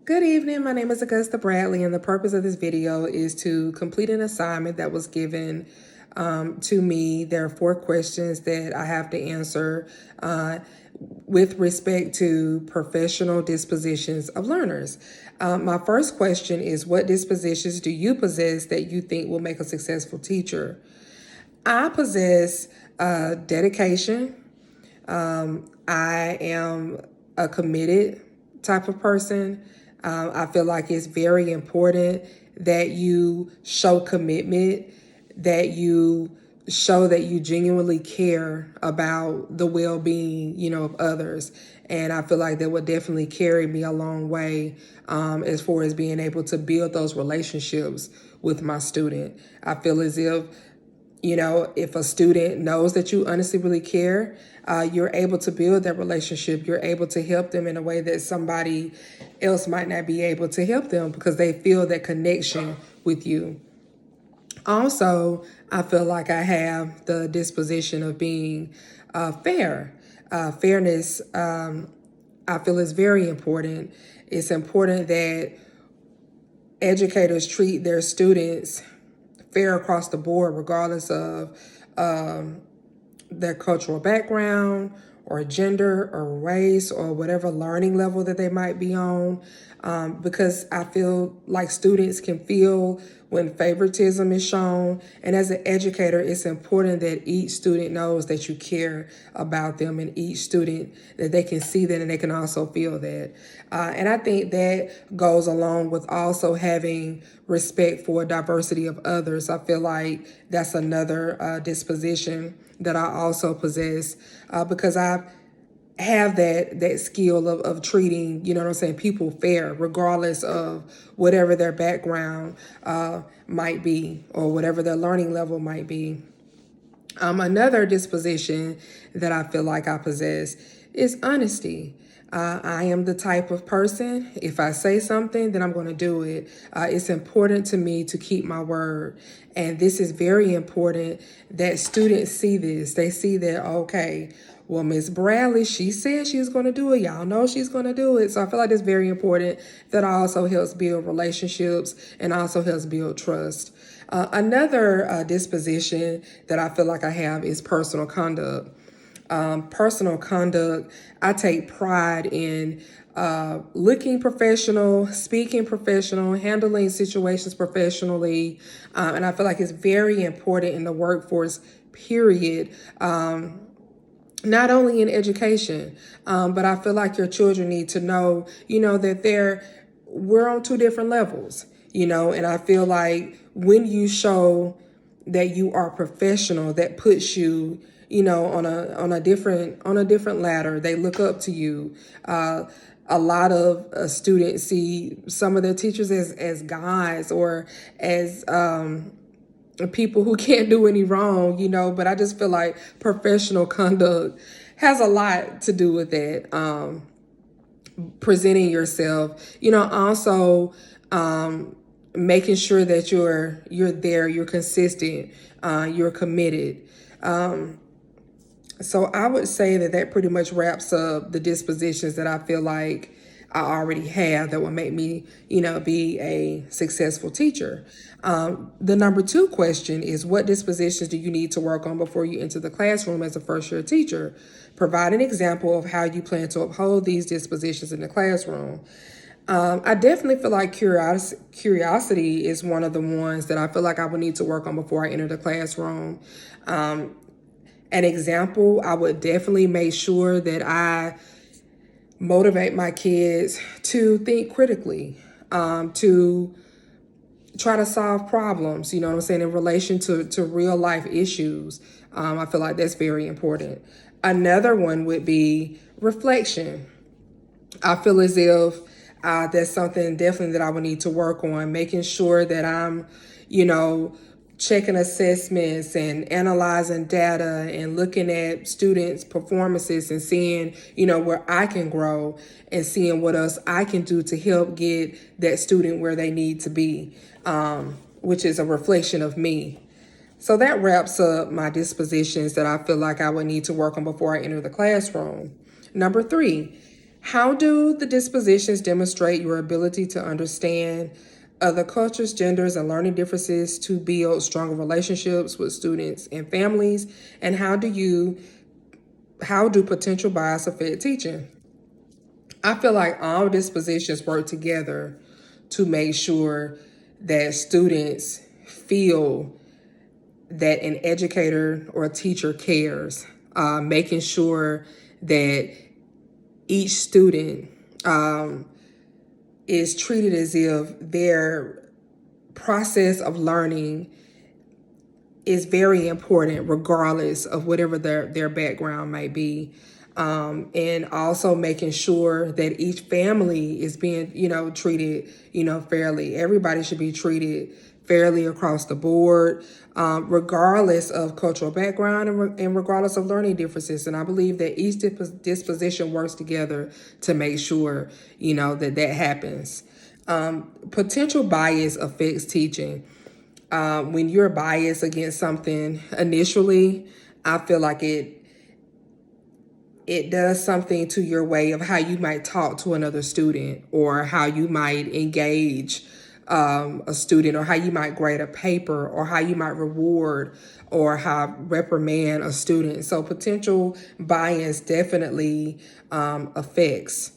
Good evening, my name is Augusta Bradley, and the purpose of this video is to complete an assignment that was given to me. There are 4 questions that I have to answer with respect to professional dispositions of learners. My first question is, what dispositions do you possess that you think will make a successful teacher? I possess dedication. I am a committed type of person. I feel like it's very important that you show commitment, that you show that you genuinely care about the well-being, of others. And I feel like that would definitely carry me a long way as far as being able to build those relationships with my student. I feel as if a student knows that you honestly really care, you're able to build that relationship. You're able to help them in a way that somebody else might not be able to help them because they feel that connection with you. Also, I feel like I have the disposition of being fair. Fairness, I feel, is very important. It's important that educators treat their students fair across the board, regardless of their cultural background or gender or race or whatever learning level that they might be on. Because I feel like students can feel when favoritism is shown. And as an educator, it's important that each student knows that you care about them, and each student that they can see that and they can also feel that. And I think that goes along with also having respect for diversity of others. I feel like that's another disposition that I also possess because I have that skill of treating, people fair, regardless of whatever their background might be or whatever their learning level might be. Another disposition that I feel like I possess is honesty. I am the type of person, if I say something, then I'm going to do it. It's important to me to keep my word. And this is very important that students see this. They see that, okay, well, Miss Bradley, she said she was going to do it. Y'all know she's going to do it. So I feel like it's very important. That also helps build relationships and also helps build trust. Another disposition that I feel like I have is personal conduct. Personal conduct, I take pride in looking professional, speaking professional, handling situations professionally. And I feel like it's very important in the workforce, period. Not only in education, but I feel like your children need to know, that we're on 2 different levels, and I feel like when you show that you are professional, that puts you, on a different ladder. They look up to you. A lot of students see some of their teachers as guys or as people who can't do any wrong, but I just feel like professional conduct has a lot to do with that. Presenting yourself, also making sure that you're there, you're consistent, you're committed. So I would say that pretty much wraps up the dispositions that I feel like I already have that would make me, be a successful teacher. The number 2 question is, what dispositions do you need to work on before you enter the classroom as a first-year teacher? Provide an example of how you plan to uphold these dispositions in the classroom. I definitely feel like curiosity is one of the ones that I feel like I would need to work on before I enter the classroom. An example, I would definitely make sure that I motivate my kids to think critically, to try to solve problems, in relation to real life issues. I feel like that's very important. Another one would be reflection. I feel as if that's something definitely that I would need to work on, making sure that I'm, checking assessments and analyzing data and looking at students' performances and seeing, where I can grow and seeing what else I can do to help get that student where they need to be, which is a reflection of me. So that wraps up my dispositions that I feel like I would need to work on before I enter the classroom. Number 3, How do the dispositions demonstrate your ability to understand other cultures, genders, and learning differences to build stronger relationships with students and families? And how do potential bias affect teaching? I feel like all dispositions work together to make sure that students feel that an educator or a teacher cares, making sure that each student is treated as if their process of learning is very important regardless of whatever their background might be. And also making sure that each family is being, treated, fairly. Everybody should be treated fairly across the board, regardless of cultural background and regardless of learning differences. And I believe that each disposition works together to make sure, that happens. Potential bias affects teaching. When you're biased against something initially, I feel like it does something to your way of how you might talk to another student, or how you might engage a student, or how you might grade a paper, or how you might reward or how reprimand a student. So potential bias definitely affects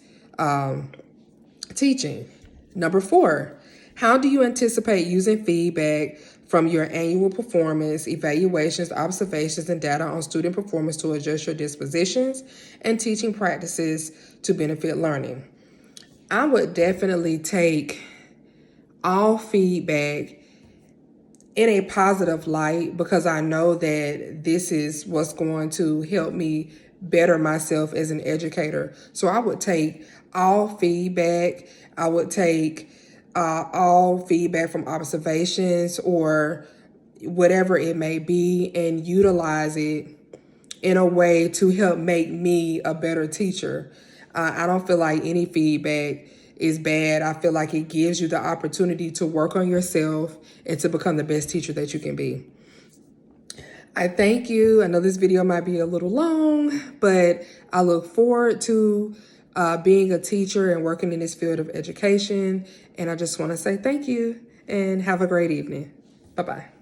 teaching. Number 4, how do you anticipate using feedback from your annual performance, evaluations, observations, and data on student performance to adjust your dispositions and teaching practices to benefit learning? I would definitely take all feedback in a positive light, because I know that this is what's going to help me better myself as an educator. So I would take all feedback. I would take all feedback from observations or whatever it may be, and utilize it in a way to help make me a better teacher. I don't feel like any feedback is bad. I feel like it gives you the opportunity to work on yourself and to become the best teacher that you can be. I thank you. I know this video might be a little long, but I look forward to being a teacher and working in this field of education. And I just want to say thank you and have a great evening. Bye-bye.